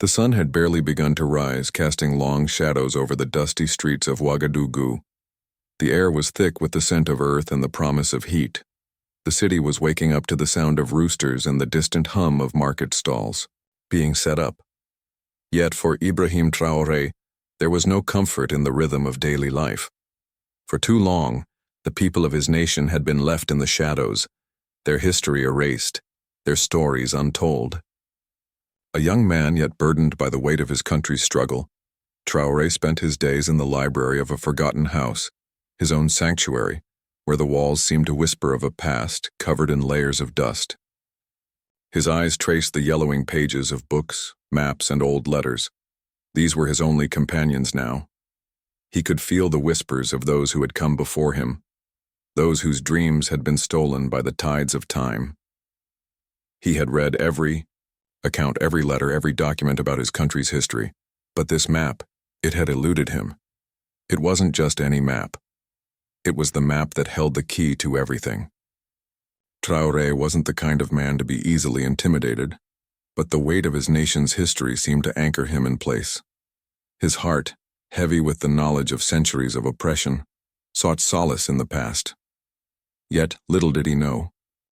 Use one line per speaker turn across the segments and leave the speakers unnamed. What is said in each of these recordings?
The sun had barely begun to rise, casting long shadows over the dusty streets of Ouagadougou. The air was thick with the scent of earth and the promise of heat. The city was waking up to the sound of roosters and the distant hum of market stalls being set up. Yet for Ibrahim Traoré, there was no comfort in the rhythm of daily life. For too long, the people of his nation had been left in the shadows, their history erased, their stories untold. A young man yet burdened by the weight of his country's struggle, Traoré spent his days in the library of a forgotten house, his own sanctuary, where the walls seemed to whisper of a past covered in layers of dust. His eyes traced the yellowing pages of books, maps, and old letters. These were his only companions now. He could feel the whispers of those who had come before him, those whose dreams had been stolen by the tides of time. He had read every account, every letter, every document about his country's history, but this map, it had eluded him. It wasn't just any map. It was the map that held the key to everything. Traoré wasn't the kind of man to be easily intimidated, but the weight of his nation's history seemed to anchor him in place. His heart, heavy with the knowledge of centuries of oppression, sought solace in the past. Yet, little did he know,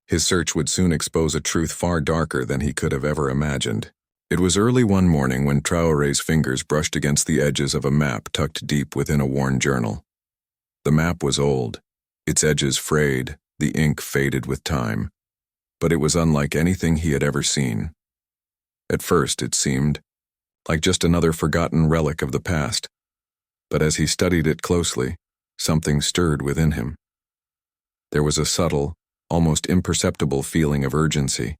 his search would soon expose a truth far darker than he could have ever imagined. It was early one morning when Traoré's fingers brushed against the edges of a map tucked deep within a worn journal. The map was old, its edges frayed, the ink faded with time, but it was unlike anything he had ever seen. At first, it seemed like just another forgotten relic of the past, but as he studied it closely, something stirred within him. There was a subtle, almost imperceptible feeling of urgency,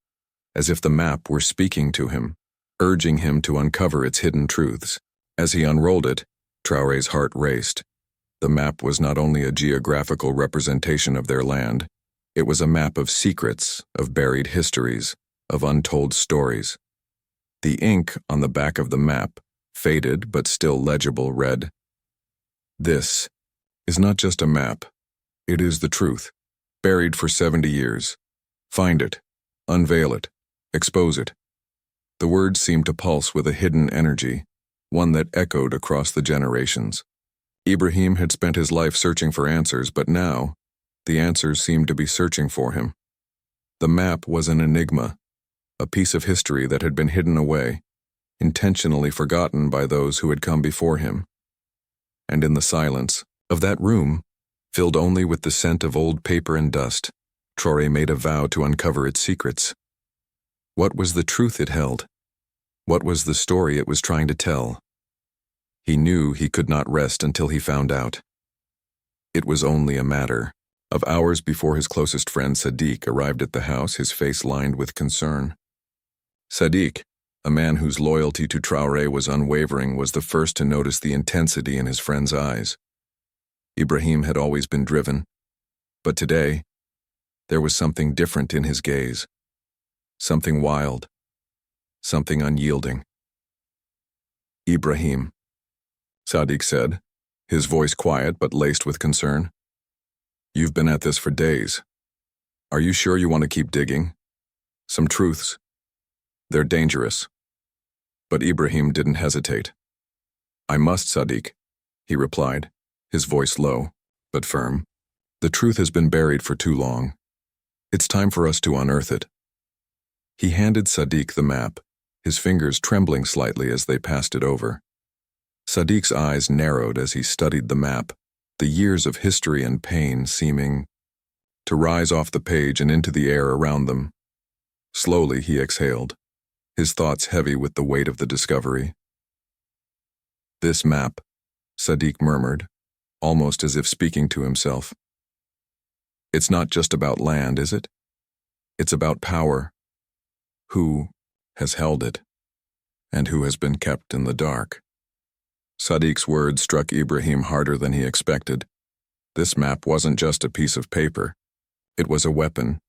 as if the map were speaking to him, urging him to uncover its hidden truths. As he unrolled it, Traoré's heart raced. The map was not only a geographical representation of their land, it was a map of secrets, of buried histories, of untold stories. The ink on the back of the map, faded but still legible, read, "This is not just a map, it is the truth, buried for 70 years. Find it, unveil it, expose it." The words seemed to pulse with a hidden energy, one that echoed across the generations. Ibrahim had spent his life searching for answers, but now, the answers seemed to be searching for him. The map was an enigma, a piece of history that had been hidden away, intentionally forgotten by those who had come before him. And in the silence of that room, filled only with the scent of old paper and dust, Traoré made a vow to uncover its secrets. What was the truth it held? What was the story it was trying to tell? He knew he could not rest until he found out. It was only a matter of hours before his closest friend Sadiq arrived at the house, his face lined with concern. Sadiq, a man whose loyalty to Traoré was unwavering, was the first to notice the intensity in his friend's eyes. Ibrahim had always been driven, but today, there was something different in his gaze. Something wild, something unyielding. "Ibrahim," Sadiq said, his voice quiet but laced with concern. "You've been at this for days. Are you sure you want to keep digging? Some truths. They're dangerous." But Ibrahim didn't hesitate. "I must, Sadiq," he replied, his voice low, but firm. "The truth has been buried for too long. It's time for us to unearth it." He handed Sadiq the map, his fingers trembling slightly as they passed it over. Sadiq's eyes narrowed as he studied the map, the years of history and pain seeming to rise off the page and into the air around them. Slowly he exhaled, his thoughts heavy with the weight of the discovery. "This map," Sadiq murmured, almost as if speaking to himself. "It's not just about land, is it? It's about power. Who has held it, and who has been kept in the dark?" Sadiq's words struck Ibrahim harder than he expected. This map wasn't just a piece of paper. It was a weapon,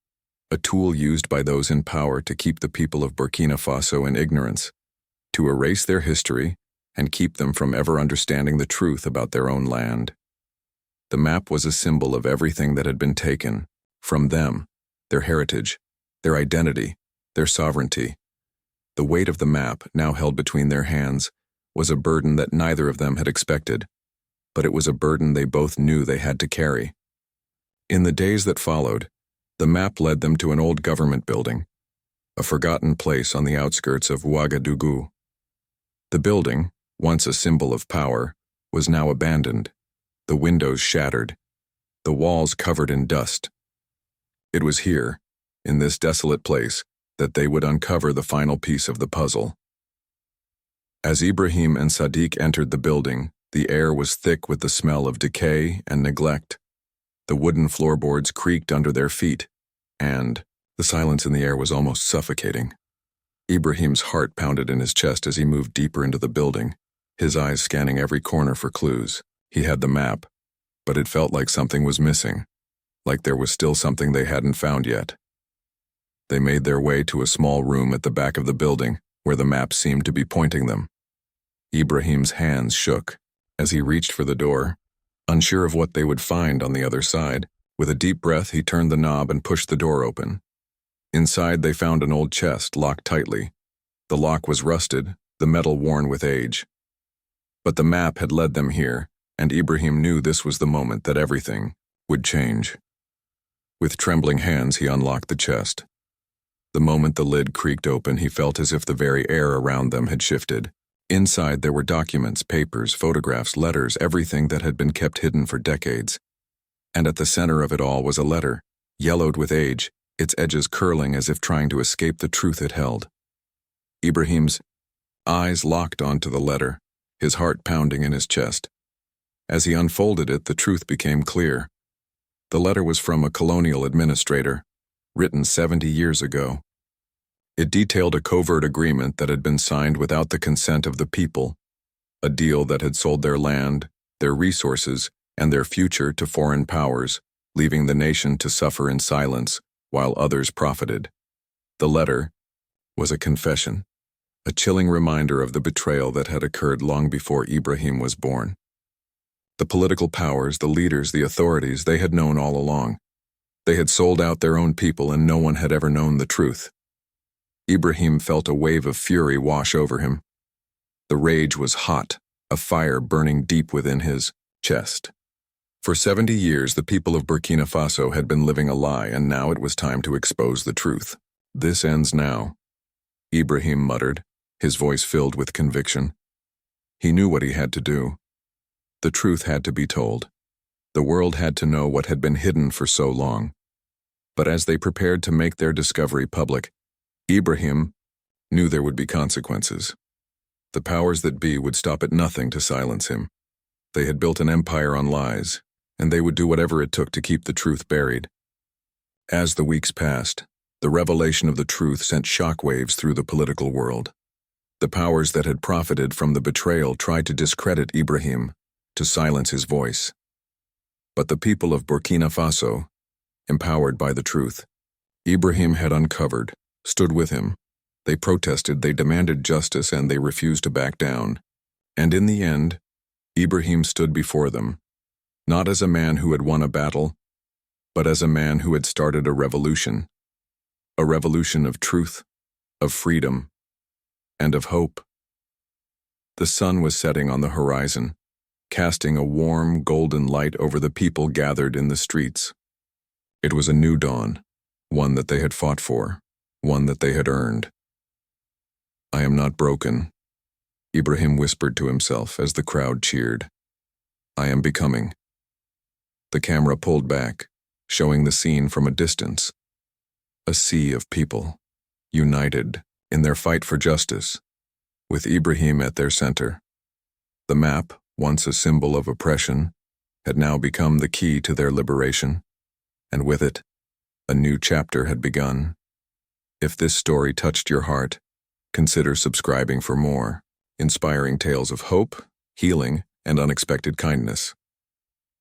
a tool used by those in power to keep the people of Burkina Faso in ignorance, to erase their history and keep them from ever understanding the truth about their own land. The map was a symbol of everything that had been taken from them, their heritage, their identity, their sovereignty. The weight of the map, now held between their hands, was a burden that neither of them had expected, but it was a burden they both knew they had to carry. In the days that followed, the map led them to an old government building, a forgotten place on the outskirts of Ouagadougou. The building, once a symbol of power, was now abandoned, the windows shattered, the walls covered in dust. It was here, in this desolate place, that they would uncover the final piece of the puzzle. As Ibrahim and Sadiq entered the building, the air was thick with the smell of decay and neglect. The wooden floorboards creaked under their feet, and the silence in the air was almost suffocating. Ibrahim's heart pounded in his chest as he moved deeper into the building, his eyes scanning every corner for clues. He had the map, but it felt like something was missing, like there was still something they hadn't found yet. They made their way to a small room at the back of the building, where the map seemed to be pointing them. Ibrahim's hands shook as he reached for the door, unsure of what they would find on the other side. With a deep breath, he turned the knob and pushed the door open. Inside, they found an old chest locked tightly. The lock was rusted, the metal worn with age. But the map had led them here, and Ibrahim knew this was the moment that everything would change. With trembling hands, he unlocked the chest. The moment the lid creaked open, he felt as if the very air around them had shifted. Inside, there were documents, papers, photographs, letters, everything that had been kept hidden for decades. And at the center of it all was a letter, yellowed with age, its edges curling as if trying to escape the truth it held. Ibrahim's eyes locked onto the letter, his heart pounding in his chest. As he unfolded it, the truth became clear. The letter was from a colonial administrator, written 70 years ago. It detailed a covert agreement that had been signed without the consent of the people, a deal that had sold their land, their resources, and their future to foreign powers, leaving the nation to suffer in silence while others profited. The letter was a confession, a chilling reminder of the betrayal that had occurred long before Ibrahim was born. The political powers, the leaders, the authorities, they had known all along. They had sold out their own people, and no one had ever known the truth. Ibrahim felt a wave of fury wash over him. The rage was hot, a fire burning deep within his chest. For 70 years, the people of Burkina Faso had been living a lie, and now it was time to expose the truth. "This ends now," Ibrahim muttered, his voice filled with conviction. He knew what he had to do. The truth had to be told. The world had to know what had been hidden for so long. But as they prepared to make their discovery public, Ibrahim knew there would be consequences. The powers that be would stop at nothing to silence him. They had built an empire on lies, and they would do whatever it took to keep the truth buried. As the weeks passed, the revelation of the truth sent shockwaves through the political world. The powers that had profited from the betrayal tried to discredit Ibrahim, to silence his voice. But the people of Burkina Faso, empowered by the truth Ibrahim had uncovered, stood with him. They protested, they demanded justice, and they refused to back down. And in the end, Ibrahim stood before them, not as a man who had won a battle, but as a man who had started a revolution of truth, of freedom, and of hope. The sun was setting on the horizon, casting a warm, golden light over the people gathered in the streets. It was a new dawn, one that they had fought for, one that they had earned. "I am not broken," Ibrahim whispered to himself as the crowd cheered. "I am becoming." The camera pulled back, showing the scene from a distance. A sea of people, united in their fight for justice, with Ibrahim at their center. The map, once a symbol of oppression, had now become the key to their liberation, and with it, a new chapter had begun. If this story touched your heart, consider subscribing for more inspiring tales of hope, healing, and unexpected kindness.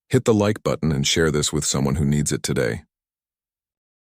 Hit the like button and share this with someone who needs it today.